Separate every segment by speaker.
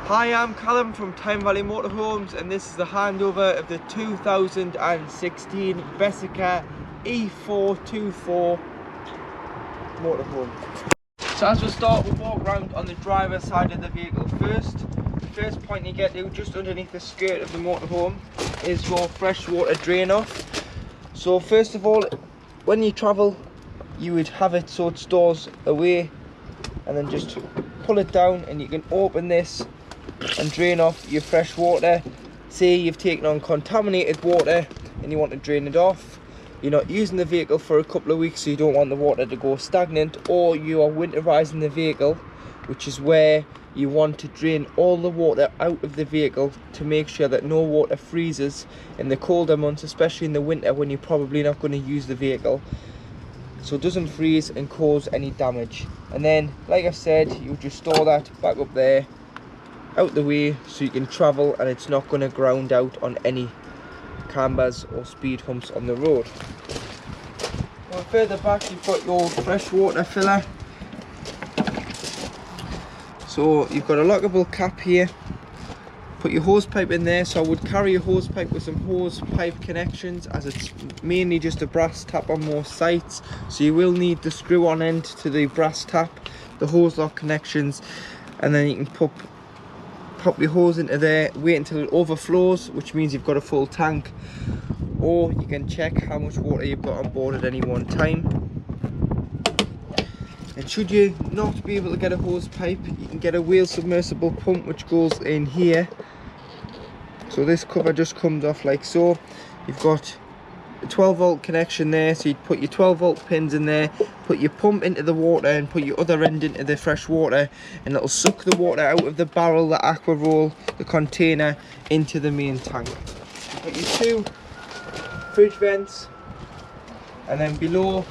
Speaker 1: Hi, I'm Callum from Tyne Valley Motorhomes, and this is the handover of the 2016 Bessacar E424 motorhome. So as we start, we'll walk around on the driver's side of the vehicle first. The first point you get to, just underneath the skirt of the motorhome, is your freshwater drain off. So first of all, when you travel, you would have it so it stores away, and then just pull it down and you can open this and drain off your fresh water. Say you've taken on contaminated water and you want to drain it off, you're not using the vehicle for a couple of weeks, so you don't want the water to go stagnant, or you are winterizing the vehicle, which is where you want to drain all the water out of the vehicle to make sure that no water freezes in the colder months, especially in the winter when you're probably not going to use the vehicle, so it doesn't freeze and cause any damage. And then, like I said, you just store that back up there, out the way, so you can travel and it's not going to ground out on any cambers or speed humps on the road. Well, further back you've got your freshwater filler. So you've got a lockable cap here. Put your hose pipe in there. So I would carry a hose pipe with some hose pipe connections, as it's mainly just a brass tap on most sites, so you will need the screw on end to the brass tap, the hose lock connections, and then you can pop your hose into there, wait until it overflows, which means you've got a full tank, or you can check how much water you've got on board at any one time. And should you not be able to get a hose pipe, you can get a wheel submersible pump which goes in here. So this cover just comes off like so. You've got a 12 volt connection there, so you'd put your 12 volt pins in there, put your pump into the water and put your other end into the fresh water, and it'll suck the water out of the barrel, the aqua roll, the container, into the main tank. You've got your 2 fridge vents, and then below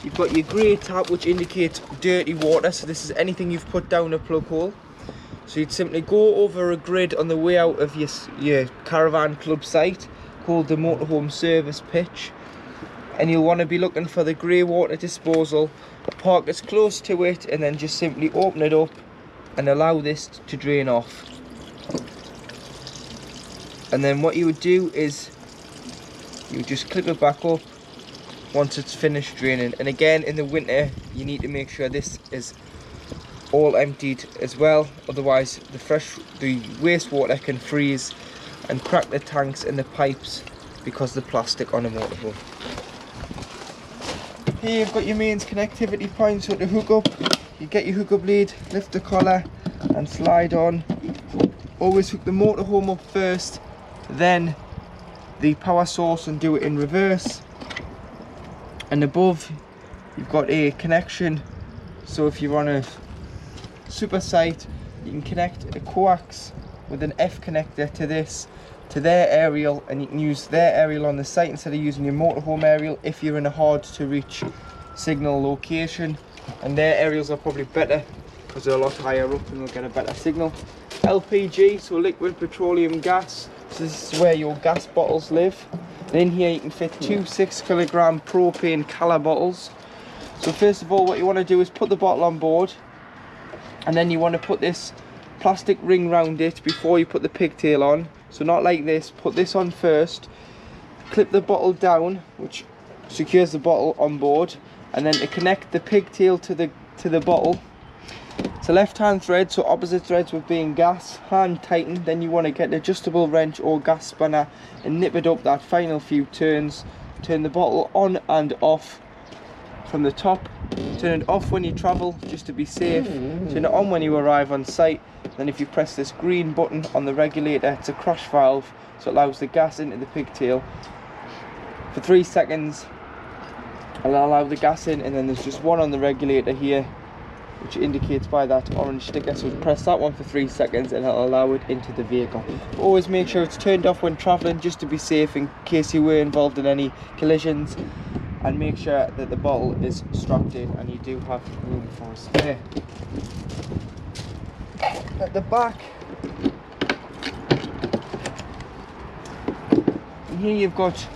Speaker 1: you've got your grey tap which indicates dirty water, so this is anything you've put down a plug hole. So you'd simply go over a grid on the way out of your caravan club site called the motorhome service pitch, and you'll want to be looking for the grey water disposal, park as close to it, and then just simply open it up and allow this to drain off. And then what you would do is you would just clip it back up once it's finished draining. And again, in the winter you need to make sure this is all emptied as well, otherwise the wastewater can freeze and crack the tanks and the pipes because the plastic on a motorhome. Here you've got your mains connectivity point, so to hook up, you get your hookup lead, lift the collar and slide on. Always hook the motorhome up first, then the power source, and do it in reverse. And above you've got a connection, so if you're on a super site you can connect a coax with an F connector to this, to their aerial, and you can use their aerial on the site instead of using your motorhome aerial if you're in a hard to reach signal location. And their aerials are probably better because they're a lot higher up and they'll get a better signal. LPG, so liquid petroleum gas, so this is where your gas bottles live. And in here you can fit 2 6kg propane colour bottles. So first of all, what you want to do is put the bottle on board, and then you want to put this plastic ring round it before you put the pigtail on. So not like this, put this on first, clip the bottle down, which secures the bottle on board, and then to connect the pigtail to the bottle, it's a left hand thread, so opposite threads with being gas, hand tighten. Then you want to get an adjustable wrench or gas spanner and nip it up that final few turns. Turn the bottle on and off from the top. Turn it off when you travel just to be safe, turn it on when you arrive on site. Then if you press this green button on the regulator, it's a crash valve, so it allows the gas into the pigtail for 3 seconds and allow the gas in. And then there's just one on the regulator here which indicates by that orange sticker, so press that one for 3 seconds and it'll allow it into the vehicle. Always make sure it's turned off when traveling just to be safe in case you were involved in any collisions, and make sure that the bottle is strapped in and you do have room for a spare. At the back, and here you've got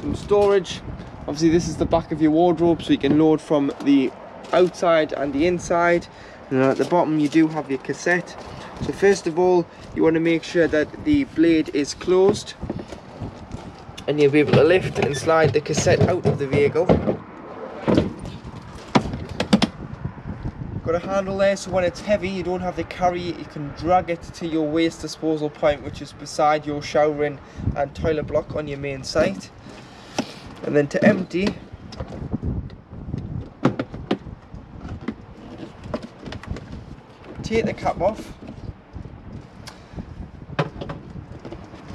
Speaker 1: some storage. Obviously this is the back of your wardrobe, so you can load from the outside and the inside. And at the bottom you do have your cassette. So first of all, you want to make sure that the blade is closed, and you'll be able to lift and slide the cassette out of the vehicle. Got a handle there, so when it's heavy you don't have to carry it, you can drag it to your waste disposal point, which is beside your showering and toilet block on your main site. And then to empty, take the cap off,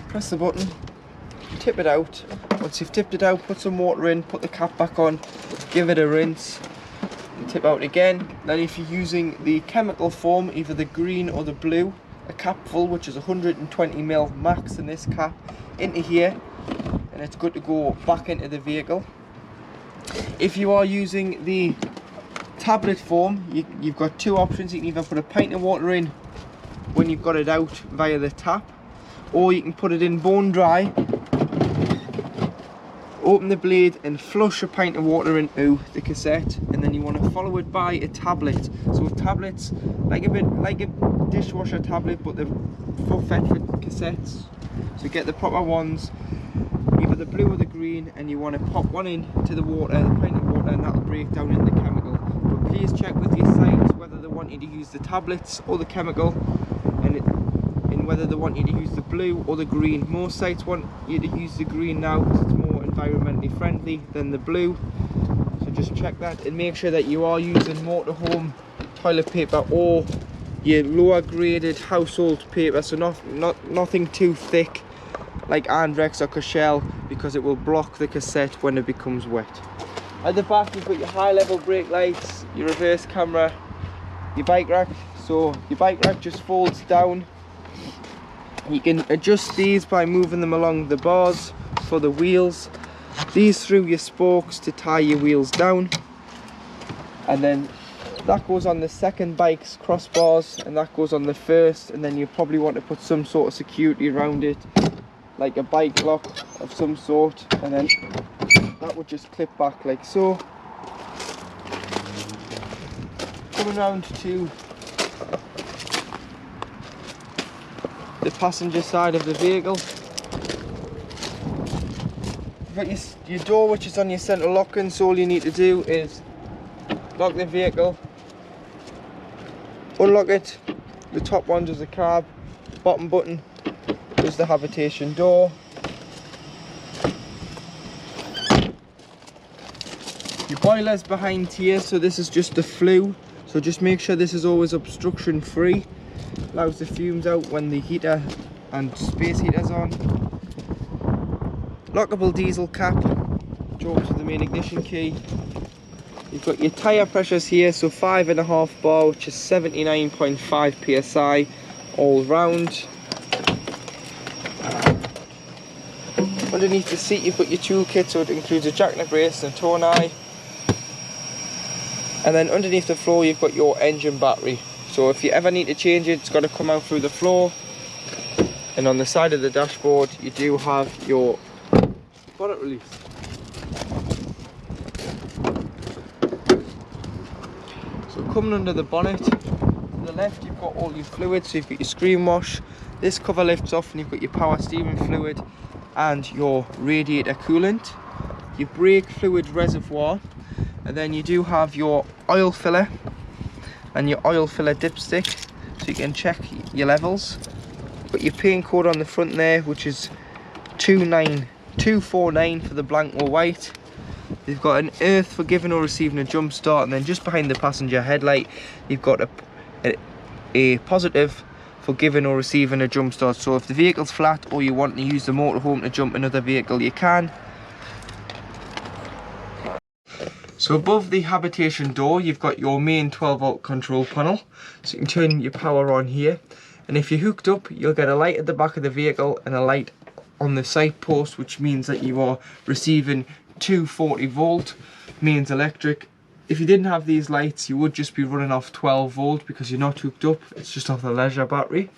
Speaker 1: press the button, tip it out. Once you've tipped it out, put some water in, put the cap back on, give it a rinse, and tip out again. Then if you're using the chemical form, either the green or the blue, a cap full, which is 120ml max in this cap, into here, and it's good to go back into the vehicle. If you are using the tablet form, you've got two options. You can either put a pint of water in when you've got it out via the tap, or you can put it in bone dry, open the blade and flush a pint of water into the cassette, and then you want to follow it by a tablet. So tablets, like a dishwasher tablet, but they're fed for cassettes. So get the proper ones, either the blue or the green, and you want to pop one into the water, the pint of water, and that'll break down into the chemical. But please check with your site whether they want you to use the tablets or the chemical, and whether they want you to use the blue or the green. Most sites want you to use the green now because it's more environmentally friendly than the blue. So just check that and make sure that you are using motorhome toilet paper or your lower graded household paper, so nothing too thick like Andrex or Cushell, because it will block the cassette when it becomes wet. At the back you've got your high level brake lights, your reverse camera, your bike rack. So your bike rack just folds down. You can adjust these by moving them along the bars for the wheels, these through your spokes to tie your wheels down, and then that goes on the second bike's crossbars, and that goes on the first. And then you probably want to put some sort of security around it, like a bike lock of some sort, and then that would just clip back like so. Coming around to the passenger side of the vehicle, you've got your door, which is on your central locking. So all you need to do is lock the vehicle, unlock it. The top one does the carb, bottom button does the habitation door. Your boiler's behind here, so this is just the flue, so just make sure this is always obstruction free. Allows the fumes out when the heater and space heater's on. Lockable diesel cap, drop to the main ignition key. You've got your tyre pressures here, so 5.5 bar, which is 79.5 psi all round. Underneath the seat you've got your toolkit, so it includes a jack and a brace and a tow eye. And then underneath the floor you've got your engine battery. So if you ever need to change it, it's got to come out through the floor. And on the side of the dashboard you do have your bonnet release. So coming under the bonnet, to the left you've got all your fluids. So you've got your screen wash, this cover lifts off, and you've got your power steering fluid and your radiator coolant, your brake fluid reservoir, and then you do have your oil filler and your oil filler dipstick, so you can check your levels. Got your paint code on the front there, which is 29249 for the blank or white. You've got an earth for giving or receiving a jump start, and then just behind the passenger headlight you've got a positive for giving or receiving a jump start. So if the vehicle's flat or you want to use the motorhome to jump another vehicle, you can. So above the habitation door you've got your main 12-volt control panel, so you can turn your power on here, and if you're hooked up you'll get a light at the back of the vehicle and a light on the side post, which means that you are receiving 240-volt mains electric. If you didn't have these lights you would just be running off 12-volt because you're not hooked up, it's just off the leisure battery.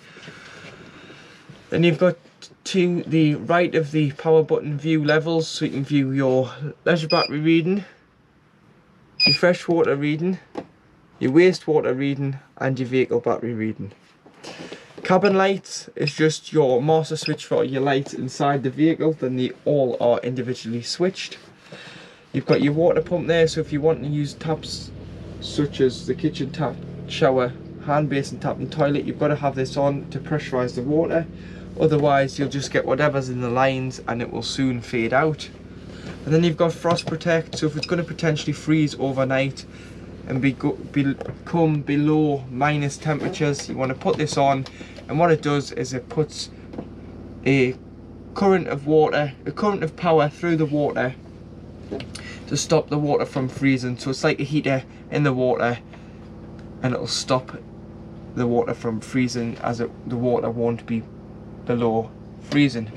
Speaker 1: Then you've got to the right of the power button view levels, so you can view your leisure battery reading, your freshwater reading, your wastewater reading, and your vehicle battery reading. Cabin lights is just your master switch for your lights inside the vehicle, then they all are individually switched. You've got your water pump there, so if you want to use taps such as the kitchen tap, shower, hand basin tap and toilet, you've got to have this on to pressurise the water, otherwise you'll just get whatever's in the lines and it will soon fade out. And then you've got frost protect, so if it's going to potentially freeze overnight and become below minus temperatures, you want to put this on, and what it does is it puts a current of power through the water to stop the water from freezing. So it's like a heater in the water, and it'll stop the water from freezing, as the water won't be below freezing.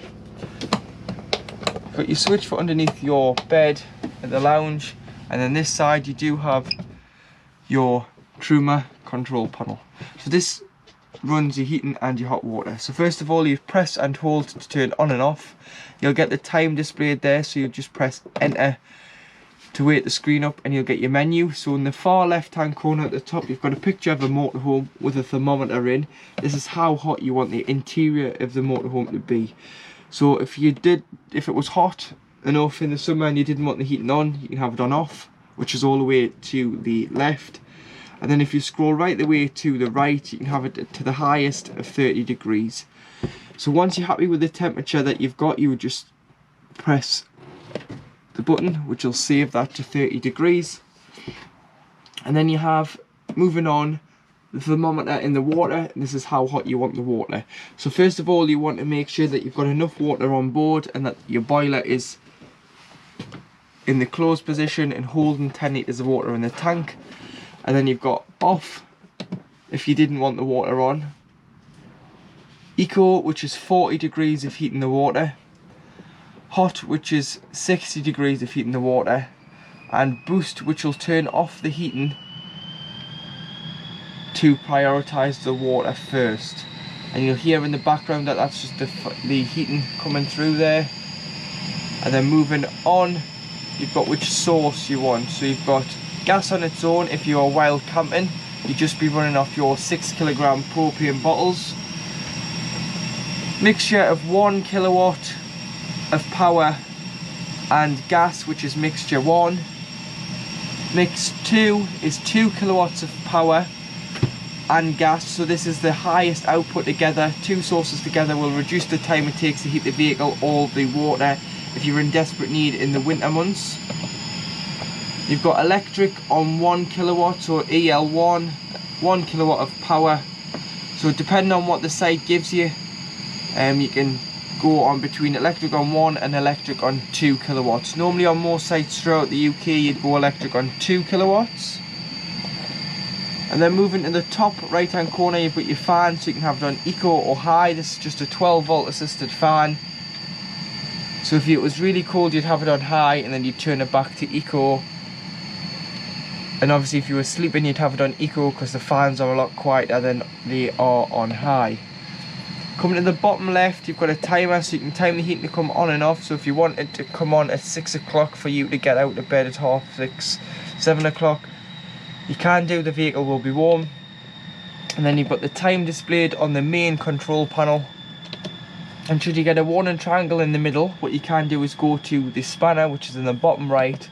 Speaker 1: Got your switch for underneath your bed at the lounge, and then this side you do have your Truma control panel. So this runs your heating and your hot water. So first of all, you press and hold to turn on and off. You'll get the time displayed there, so you just press enter to wake the screen up, and you'll get your menu. So in the far left hand corner at the top, you've got a picture of a motorhome with a thermometer in. This is how hot you want the interior of the motorhome to be. So if it was hot enough in the summer and you didn't want the heating on, you can have it on off, which is all the way to the left. And then if you scroll right the way to the right, you can have it to the highest of 30 degrees. So once you're happy with the temperature that you've got, you would just press the button, which will save that to 30 degrees. And then you have, moving on, the thermometer in the water, and this is how hot you want the water. So first of all, you want to make sure that you've got enough water on board and that your boiler is in the closed position and holding 10 litres of water in the tank. And then you've got off if you didn't want the water on, eco, which is 40 degrees of heating the water, hot, which is 60 degrees of heating the water, and boost, which will turn off the heating to prioritise the water first. And you'll hear in the background that that's just the heating coming through there. And then moving on, you've got which source you want. So you've got gas on its own. If you are wild camping, you'd just be running off your 6 kilogram propane bottles. Mixture of 1 kilowatt of power and gas, which is mixture 1. Mix 2 is 2 kilowatts of power and gas, so this is the highest output together. Two sources together will reduce the time it takes to heat the vehicle or the water if you're in desperate need in the winter months. You've got electric on 1 kilowatt, so EL1, 1 kilowatt of power. So depending on what the site gives you, you can go on between electric on 1 and electric on 2 kilowatts. Normally on most sites throughout the UK, you'd go electric on 2 kilowatts. And then moving to the top right hand corner, you've got your fan, so you can have it on eco or high. This is just a 12 volt assisted fan. So if it was really cold, you'd have it on high and then you'd turn it back to eco. And obviously if you were sleeping, you'd have it on eco because the fans are a lot quieter than they are on high. Coming to the bottom left, you've got a timer, so you can time the heating to come on and off. So if you want it to come on at 6 o'clock for you to get out of bed at 6:30, 7 o'clock, you can do. The vehicle will be warm. And then you've got the time displayed on the main control panel. And should you get a warning triangle in the middle, what you can do is go to the spanner, which is in the bottom right,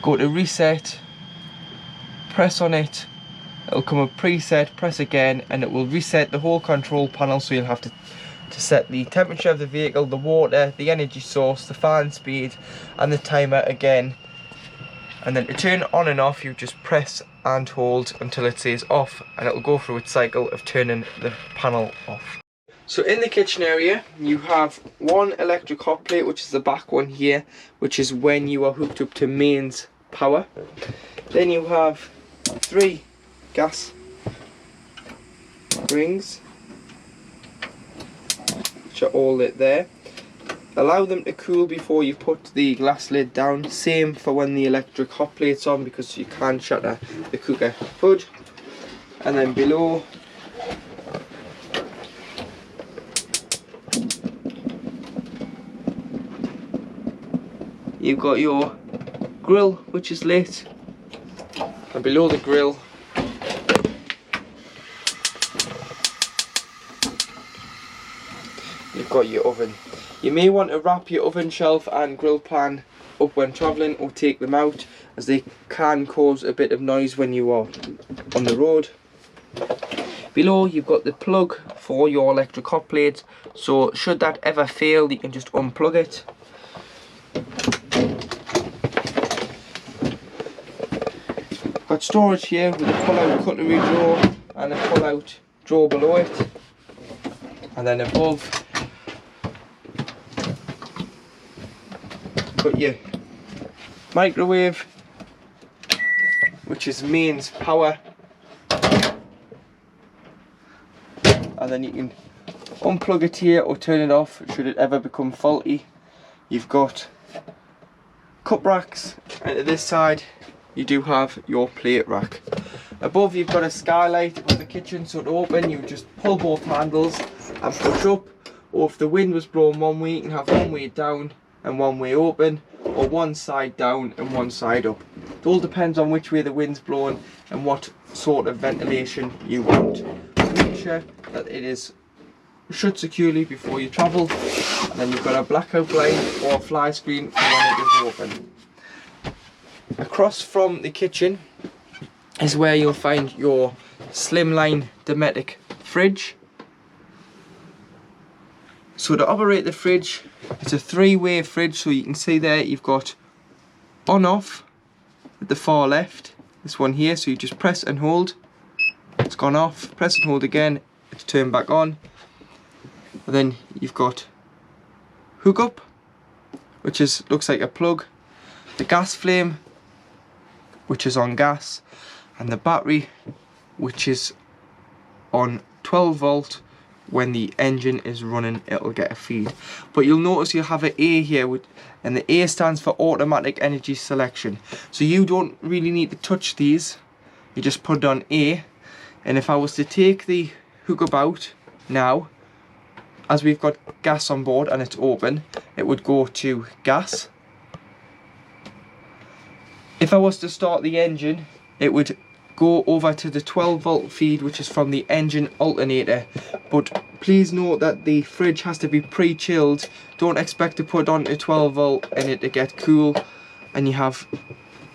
Speaker 1: go to reset, press on it, it'll come up preset, press again, and it will reset the whole control panel. So you'll have to set the temperature of the vehicle, the water, the energy source, the fan speed, and the timer again. And then to turn on and off, you just press and hold until it says off, and it'll go through its cycle of turning the panel off. So in the kitchen area, you have one electric hot plate, which is the back one here, which is when you are hooked up to mains power. Then you have 3 gas rings, which are all lit there. Allow them to cool before you put the glass lid down. Same for when the electric hot plate's on, because you can shatter the cooker hood. And then below, you've got your grill, which is lit, and below the grill you've got your oven. You may want to wrap your oven shelf and grill pan up when travelling, or take them out, as they can cause a bit of noise when you are on the road. Below you've got the plug for your electric hot plate, so should that ever fail you can just unplug it. Got storage here with a pull-out cutlery drawer and a pull-out drawer below it, and then above got your microwave, which is mains power, and then you can unplug it here or turn it off should it ever become faulty. You've got cup racks, and to this side you do have your plate rack. Above you've got a skylight of the kitchen, so to open you just pull both handles and push up, or if the wind was blowing one way you can have one way down and one way open, or one side down and one side up. It all depends on which way the wind's blowing and what sort of ventilation you want. Make sure that it is shut securely before you travel, and then you've got a blackout blind or a fly screen for when it is open. Across from the kitchen is where you'll find your slimline Dometic fridge. So to operate the fridge, it's a three-way fridge, so you can see there you've got on off at the far left, this one here, so you just press and hold, it's gone off, press and hold again, it's turned back on. And then you've got hook up, which looks like a plug, the gas flame, which is on gas, and the battery, which is on 12 volt. When the engine is running it'll get a feed, but you'll notice you'll have an A here, and the A stands for automatic energy selection, so you don't really need to touch these, you just put it on A. And if I was to take the hookup out now, as we've got gas on board and it's open, it would go to gas. If I was to start the engine, it would go over to the 12 volt feed, which is from the engine alternator. But please note that the fridge has to be pre-chilled. Don't expect to put on a 12 volt and it to get cool and you have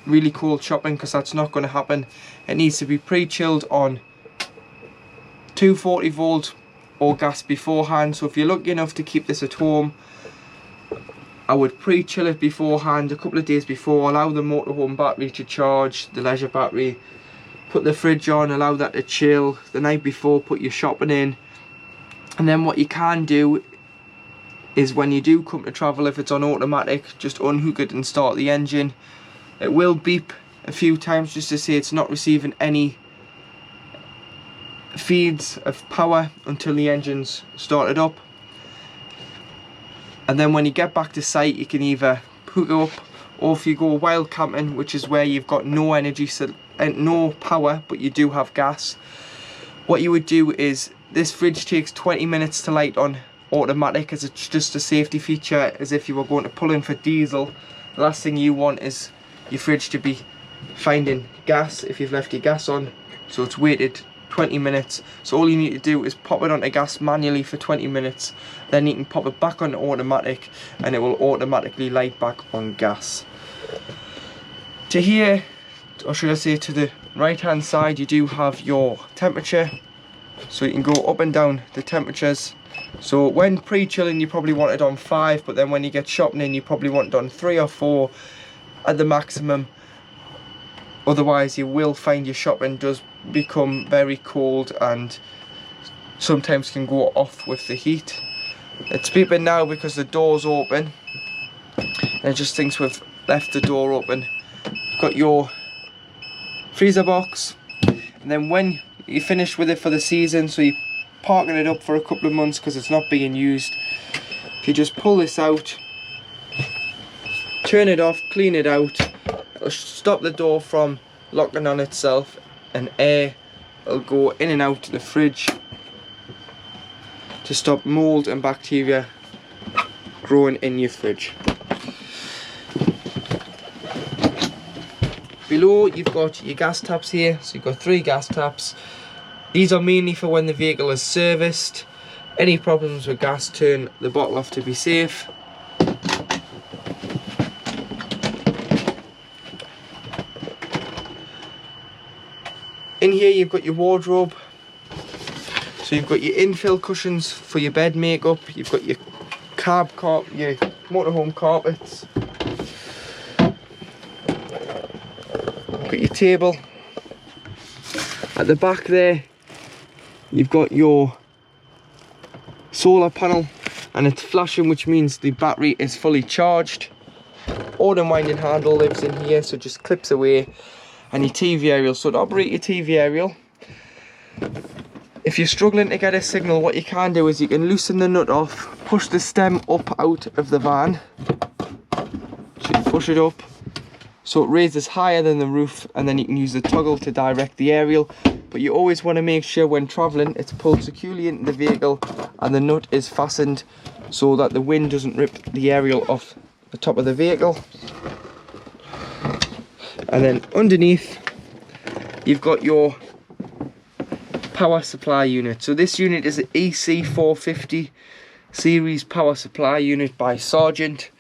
Speaker 1: really cold shopping, because that's not going to happen. It needs to be pre-chilled on 240 volt or gas beforehand. So if you're lucky enough to keep this at home, I would pre-chill it beforehand, a couple of days before, allow the motorhome battery to charge, the leisure battery, put the fridge on, allow that to chill. The night before put your shopping in, and then what you can do is when you do come to travel, if it's on automatic, just unhook it and start the engine. It will beep a few times just to say it's not receiving any feeds of power until the engine's started up. And then when you get back to site you can either hook up, or if you go wild camping, which is where you've got no energy and no power but you do have gas, what you would do is, this fridge takes 20 minutes to light on automatic, as it's just a safety feature, as if you were going to pull in for diesel. The last thing you want is your fridge to be finding gas if you've left your gas on, so it's waited 20 minutes. So all you need to do is pop it onto gas manually for 20 minutes, then you can pop it back on automatic and it will automatically light back on gas. To here, or should I say to the right hand side, you do have your temperature, so you can go up and down the temperatures. So when pre-chilling you probably want it on 5, but then when you get shopping in you probably want it on 3 or 4 at the maximum. Otherwise you will find your shopping does become very cold and sometimes can go off with the heat. It's beeping now because the door's open and it just thinks we've left the door open. You've got your freezer box, and then when you finish with it for the season, so you're parking it up for a couple of months because it's not being used, if you just pull this out, turn it off, clean it out, it'll stop the door from locking on itself and air will go in and out to the fridge to stop mold and bacteria growing in your fridge. Below you've got your gas taps here, so you've got 3 gas taps. These are mainly for when the vehicle is serviced. Any problems with gas, turn the bottle off to be safe. In here you've got your wardrobe. So you've got your infill cushions for your bed makeup, you've got your your motorhome carpets, you've got your table. At the back there you've got your solar panel and it's flashing, which means the battery is fully charged. Auto winding handle lives in here, so just clips away. And your TV aerial. So to operate your TV aerial, if you're struggling to get a signal, what you can do is you can loosen the nut off, push the stem up out of the van. So you push it up so it raises higher than the roof, and then you can use the toggle to direct the aerial. But you always want to make sure when travelling it's pulled securely into the vehicle and the nut is fastened so that the wind doesn't rip the aerial off the top of the vehicle. And then underneath you've got your power supply unit. So this unit is an EC450 series power supply unit by Sargent.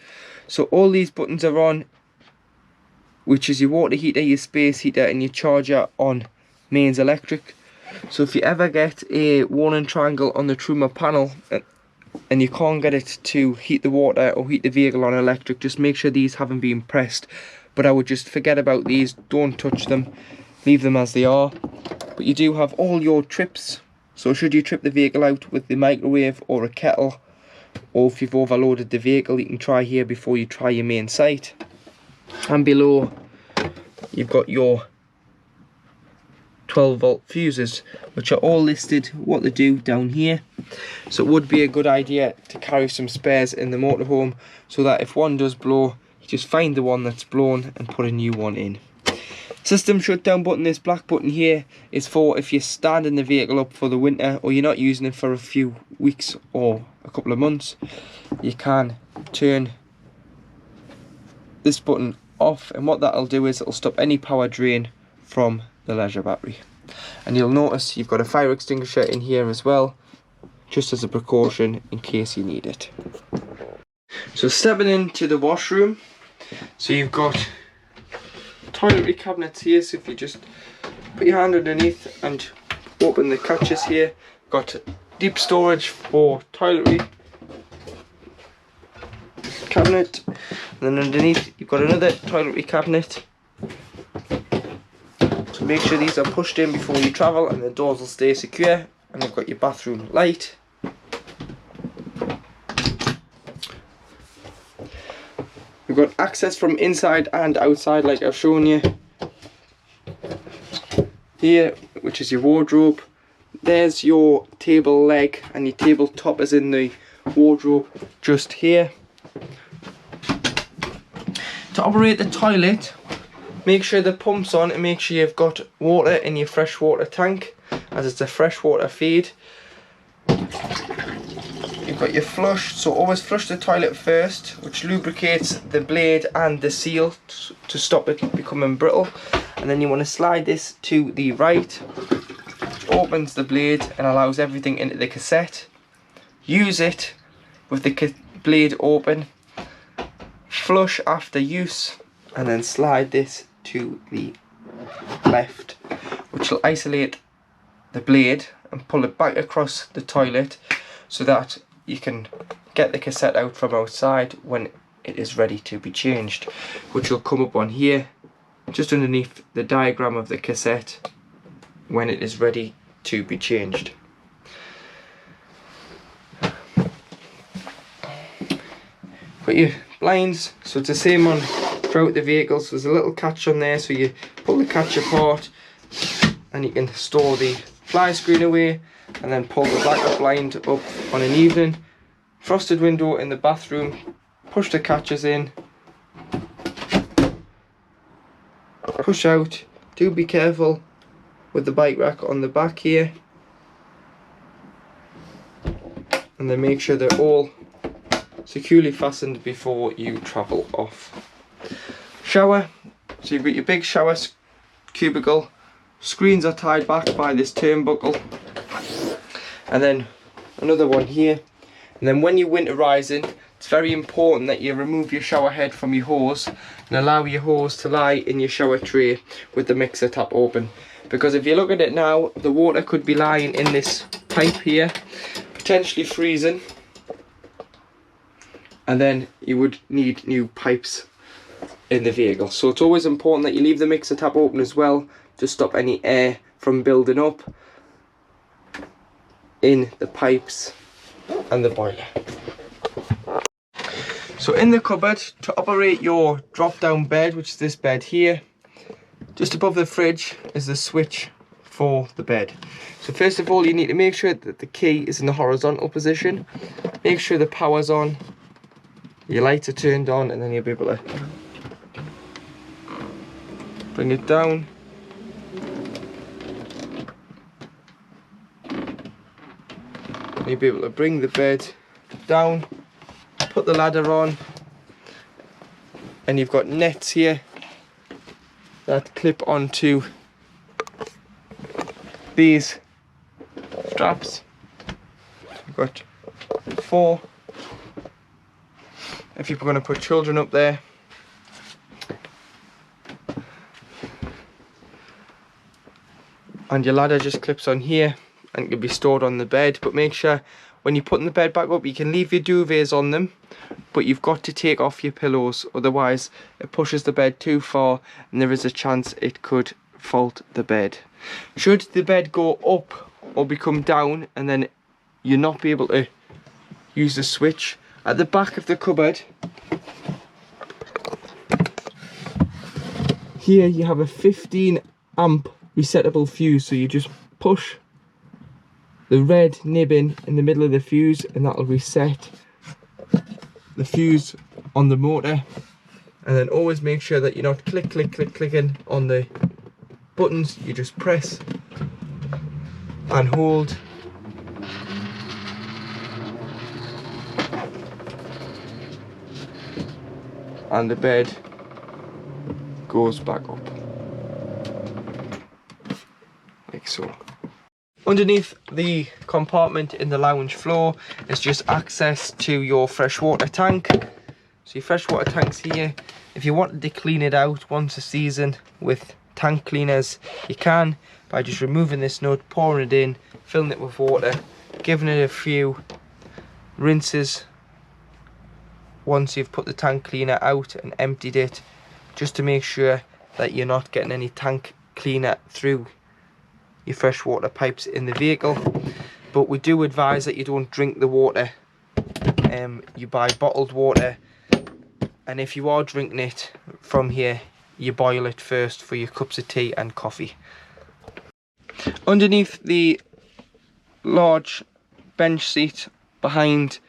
Speaker 1: So all these buttons are on, which is your water heater, your space heater and your charger on mains electric. So if you ever get a warning triangle on the Truma panel and you can't get it to heat the water or heat the vehicle on electric, just make sure these haven't been pressed. But I would just forget about these, don't touch them, leave them as they are. But you do have all your trips, so should you trip the vehicle out with the microwave or a kettle, or if you've overloaded the vehicle, you can try here before you try your main site. And below you've got your 12-volt fuses, which are all listed what they do down here. So it would be a good idea to carry some spares in the motorhome, so that if one does blow, you just find the one that's blown and put a new one in. System shutdown button, this black button here, is for if you're standing the vehicle up for the winter or you're not using it for a few weeks or a couple of months. You can turn this button off, and what that'll do is it'll stop any power drain from the leisure battery. And you'll notice you've got a fire extinguisher in here as well, just as a precaution in case you need it. So stepping into the washroom, so you've got toiletry cabinets here. So if you just put your hand underneath and open the catches here, got deep storage for toiletry cabinet, and then underneath you've got another toiletry cabinet. So make sure these are pushed in before you travel and the doors will stay secure. And you've got your bathroom light. We've got access from inside and outside like I've shown you here, which is your wardrobe. There's your table leg, and your tabletop is in the wardrobe just here. To operate the toilet, make sure the pump's on and make sure you've got water in your freshwater tank, as it's a freshwater feed. You've got your flush, so always flush the toilet first, which lubricates the blade and the seal to stop it becoming brittle. And then you want to slide this to the right, which opens the blade and allows everything into the cassette. Use it with the blade open, flush after use, and then slide this to the left, which will isolate the blade and pull it back across the toilet so that you can get the cassette out from outside when it is ready to be changed, which will come up on here just underneath the diagram of the cassette when it is ready to be changed. Got your blinds, so it's the same on throughout the vehicle. So there's a little catch on there, so you pull the catch apart and you can store the fly screen away, and then pull the backup blind up on an evening. Frosted window in the bathroom, push the catches in, push out. Do be careful with the bike rack on the back here, and then make sure they're all securely fastened before you travel off. Shower, so you've got your big shower cubicle. Screens are tied back by this turnbuckle, and then another one here. And then when you're winterizing, it's very important that you remove your shower head from your hose and allow your hose to lie in your shower tray with the mixer tap open. Because if you look at it now, the water could be lying in this pipe here, potentially freezing, and then you would need new pipes in the vehicle. So it's always important that you leave the mixer tap open as well to stop any air from building up in the pipes and the boiler. So in the cupboard, to operate your drop down bed, which is this bed here, just above the fridge is the switch for the bed. So first of all, you need to make sure that the key is in the horizontal position. Make sure the power's on, your lights are turned on, and then you'll be able to bring it down. You'll be able to bring the bed down, put the ladder on, and you've got nets here that clip onto these straps. You've got 4 if you're going to put children up there. And your ladder just clips on here and can be stored on the bed. But make sure when you're putting the bed back up, you can leave your duvets on them, but you've got to take off your pillows, otherwise it pushes the bed too far and there is a chance it could fault the bed. Should the bed go up or become down and then you'll not be able to use the switch, at the back of the cupboard here you have a 15 amp resettable fuse. So you just push the red nib in the middle of the fuse and that'll reset the fuse on the motor. And then always make sure that you're not clicking on the buttons. You just press and hold, and the bed goes back up like so. Underneath the compartment in the lounge floor is just access to your freshwater tank. So your freshwater tank's here. If you wanted to clean it out once a season with tank cleaners, you can by just removing this nut, pouring it in, filling it with water, giving it a few rinses once you've put the tank cleaner out and emptied it, just to make sure that you're not getting any tank cleaner through your freshwater pipes in the vehicle. But we do advise that you don't drink the water. You buy bottled water, and if you are drinking it from here, you boil it first for your cups of tea and coffee. Underneath the large bench seat behind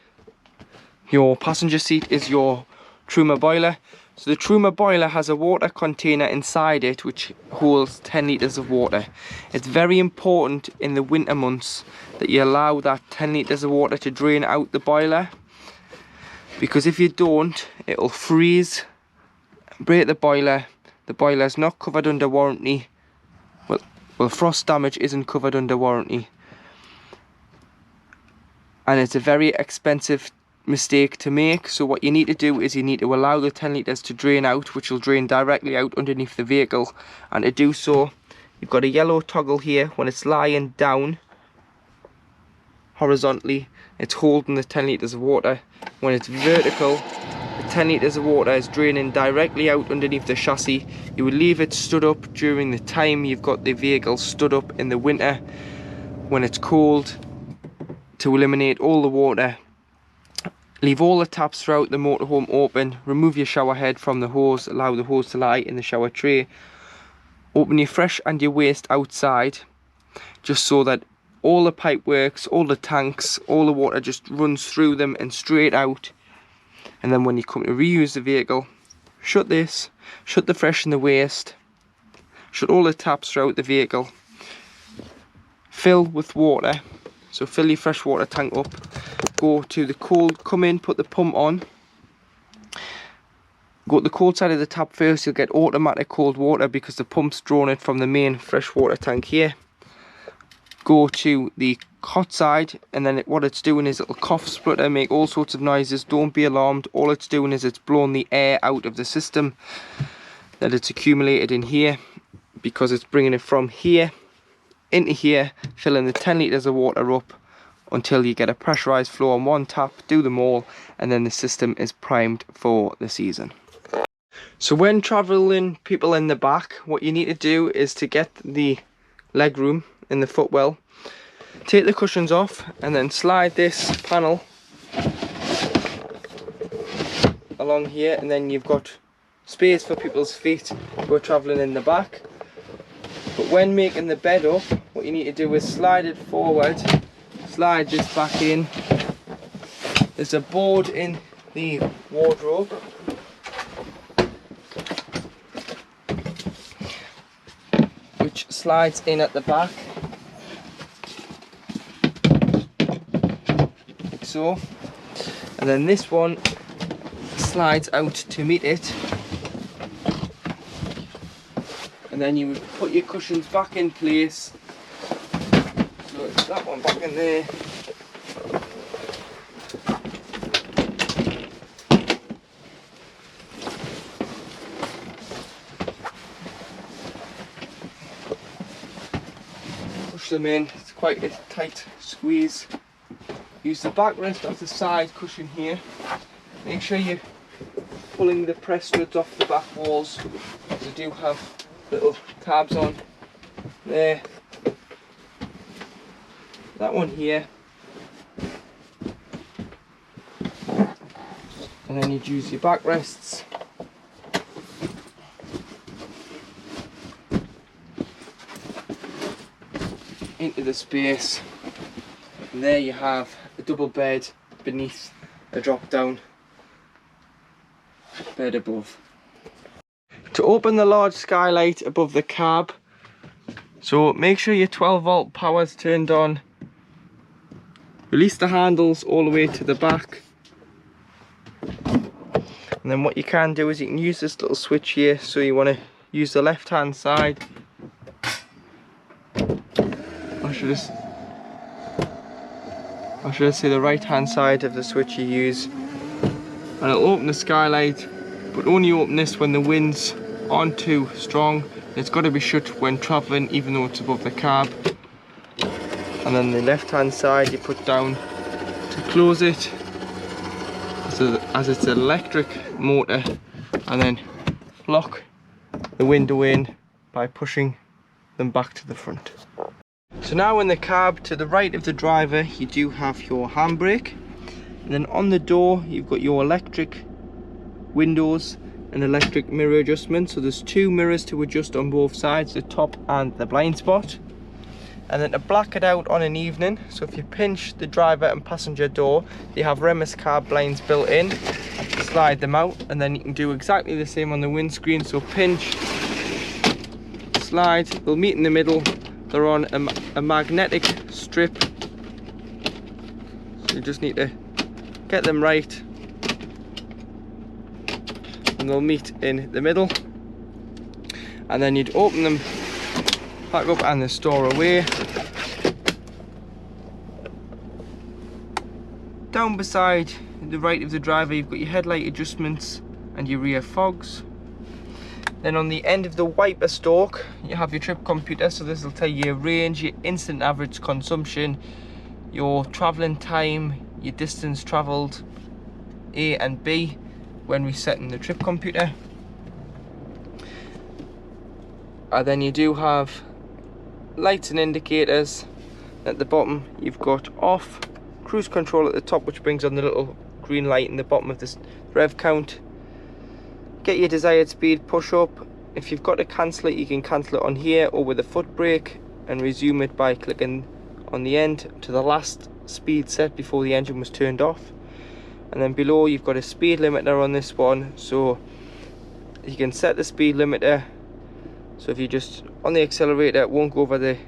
Speaker 1: your passenger seat is your Truma boiler. So the Truma boiler has a water container inside it which holds 10 litres of water. It's very important in the winter months that you allow that 10 litres of water to drain out the boiler, because if you don't, it'll freeze, break the boiler. The boiler is not covered under warranty. Well, frost damage isn't covered under warranty, and it's a very expensive mistake to make. So what you need to do is you need to allow the 10 litres to drain out, which will drain directly out underneath the vehicle. And to do so, you've got a yellow toggle here. When it's lying down horizontally, it's holding the 10 litres of water. When it's vertical, the 10 litres of water is draining directly out underneath the chassis. You would leave it stood up during the time you've got the vehicle stood up in the winter when it's cold, to eliminate all the water. Leave all the taps throughout the motorhome open. Remove your shower head from the hose. Allow the hose to lie in the shower tray. Open your fresh and your waste outside, just so that all the pipe works, all the tanks, all the water just runs through them and straight out. And then when you come to reuse the vehicle, shut this, shut the fresh and the waste, shut all the taps throughout the vehicle, fill with water. So fill your freshwater tank up, go to the cold, come in, put the pump on, go to the cold side of the tap first. You'll get automatic cold water because the pump's drawn it from the main freshwater tank here. go to the hot side, and then what it's doing is it'll cough, splutter, make all sorts of noises. Don't be alarmed. All it's doing is it's blowing the air out of the system that it's accumulated in here, because it's bringing it from here into here, filling the 10 litres of water up until you get a pressurised flow on one tap, do them all, and then the system is primed for the season. So when travelling people in the back, what you need to do is to get the leg room in the footwell, take the cushions off and then slide this panel along here, and then you've got space for people's feet who are travelling in the back. But when making the bed up, what you need to do is slide it forward, slide this back in. There's a board in the wardrobe, which slides in at the back, like so, and then this one slides out to meet it, and then you would put your cushions back in place. So it's that one back in there, push them in. It's quite a tight squeeze. Use the backrest of the side cushion here. Make sure you're pulling the press studs off the back walls. They do have little tabs on there. That one here. And then you'd use your backrests. Into the space. And there you have a double bed beneath a drop down bed above. To open the large skylight above the cab, so make sure your 12-volt power is turned on. Release the handles all the way to the back, and then what you can do is you can use this little switch here. So you want to use the left hand side. I should say the right hand side of the switch you use, and it'll open the skylight, but only open this when the winds aren't too strong. It's got to be shut when travelling, even though it's above the cab. And then the left hand side you put down to close it, as it's an electric motor, and then lock the window in by pushing them back to the front. So now in the cab to the right of the driver you do have your handbrake, and then on the door you've got your electric windows and electric mirror adjustment. So there's two mirrors to adjust on both sides, the top and the blind spot. And then to black it out on an evening, so if you pinch the driver and passenger door, they have Bessacar blinds built in. Slide them out, and then you can do exactly the same on the windscreen. So pinch, slide, they'll meet in the middle. They're on a magnetic strip, so you just need to get them right, and they'll meet in the middle. And then you'd open them back up and they store away. Down beside the right of the driver you've got your headlight adjustments and your rear fogs. Then on the end of the wiper stalk you have your trip computer, so this will tell you your range, your instant average consumption, your travelling time, your distance travelled, A and B, when resetting the trip computer. And then you do have lights and indicators. At the bottom you've got off, cruise control at the top, which brings on the little green light in the bottom of this rev count. Get your desired speed, push up. If you've got to cancel it, you can cancel it on here or with a foot brake, and resume it by clicking on the end to the last speed set before the engine was turned off. And then below you've got a speed limiter on this one, so you can set the speed limiter. So if you just on the accelerator, it won't go over the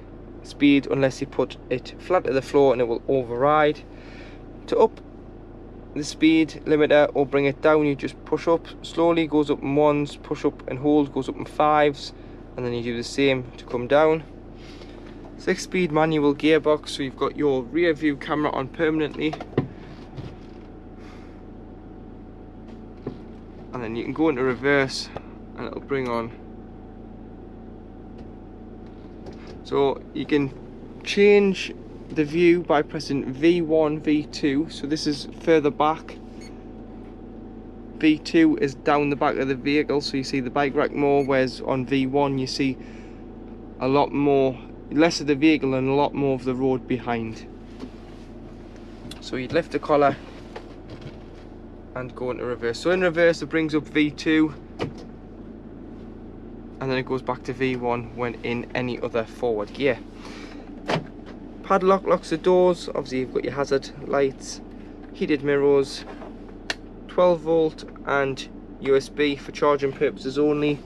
Speaker 1: speed unless you put it flat to the floor, and it will override. To up the speed limiter or bring it down, you just push up slowly, goes up in ones, push up and hold, goes up in fives, and then you do the same to come down. 6-speed manual gearbox, so you've got your rear view camera on permanently. And then you can go into reverse and it'll bring on. So you can change the view by pressing V1, V2. So this is further back. V2 is down the back of the vehicle, so you see the bike rack more, whereas on V1 you see a lot more, less of the vehicle and a lot more of the road behind. So you'd lift the collar and go into reverse. So in reverse it brings up V2 and then it goes back to V1 when in any other forward gear. Padlock locks the doors. Obviously you've got your hazard lights, heated mirrors, 12 volt and USB for charging purposes only.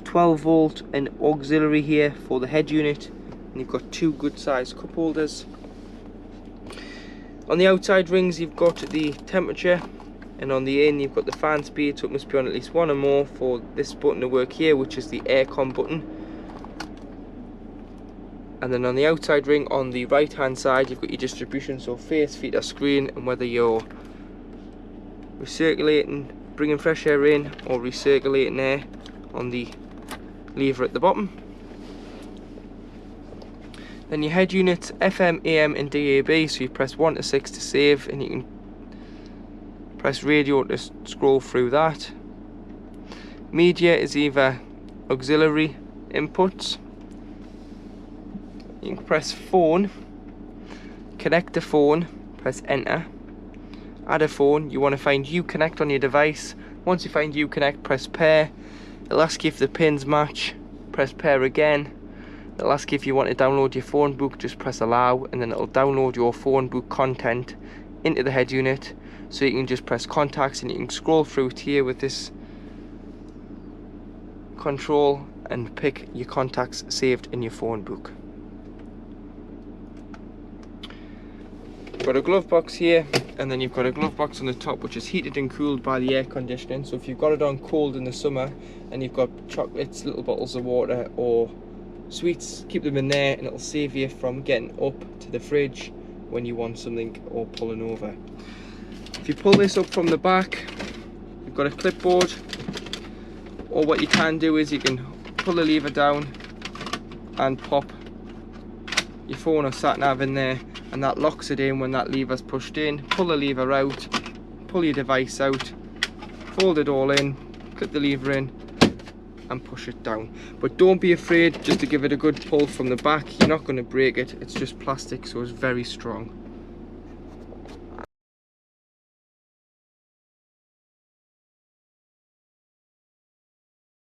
Speaker 1: 12 volt and auxiliary here for the head unit, and you've got 2 good sized cup holders. On the outside rings you've got the temperature, and on the in you've got the fan speed, so it must be on at least 1 or more for this button to work here, which is the aircon button. And then on the outside ring on the right hand side you've got your distribution, so face, feet or screen, and whether you're recirculating, bringing fresh air in, or recirculating air on the lever at the bottom. Then your head units, FM, AM and DAB, so you press 1 to 6 to save, and you can press radio to scroll through that. Media is either auxiliary inputs. You can press phone, connect the phone, press enter. Add a phone, you want to find Uconnect on your device. Once you find Uconnect, press pair. It'll ask you if the pins match, press pair again. It'll ask you if you want to download your phone book, just press allow, and then it'll download your phone book content into the head unit. So you can just press contacts and you can scroll through it here with this control and pick your contacts saved in your phone book. Got a glove box here, and then you've got a glove box on the top which is heated and cooled by the air conditioning. So if you've got it on cold in the summer and you've got chocolates, little bottles of water or sweets, keep them in there and it'll save you from getting up to the fridge when you want something or pulling over. If you pull this up from the back, you've got a clipboard, or what you can do is you can pull the lever down and pop your phone or sat nav in there, and that locks it in when that lever's pushed in. Pull the lever out, pull your device out, fold it all in, clip the lever in and push it down. But don't be afraid just to give it a good pull from the back. You're not going to break it, it's just plastic, so it's very strong.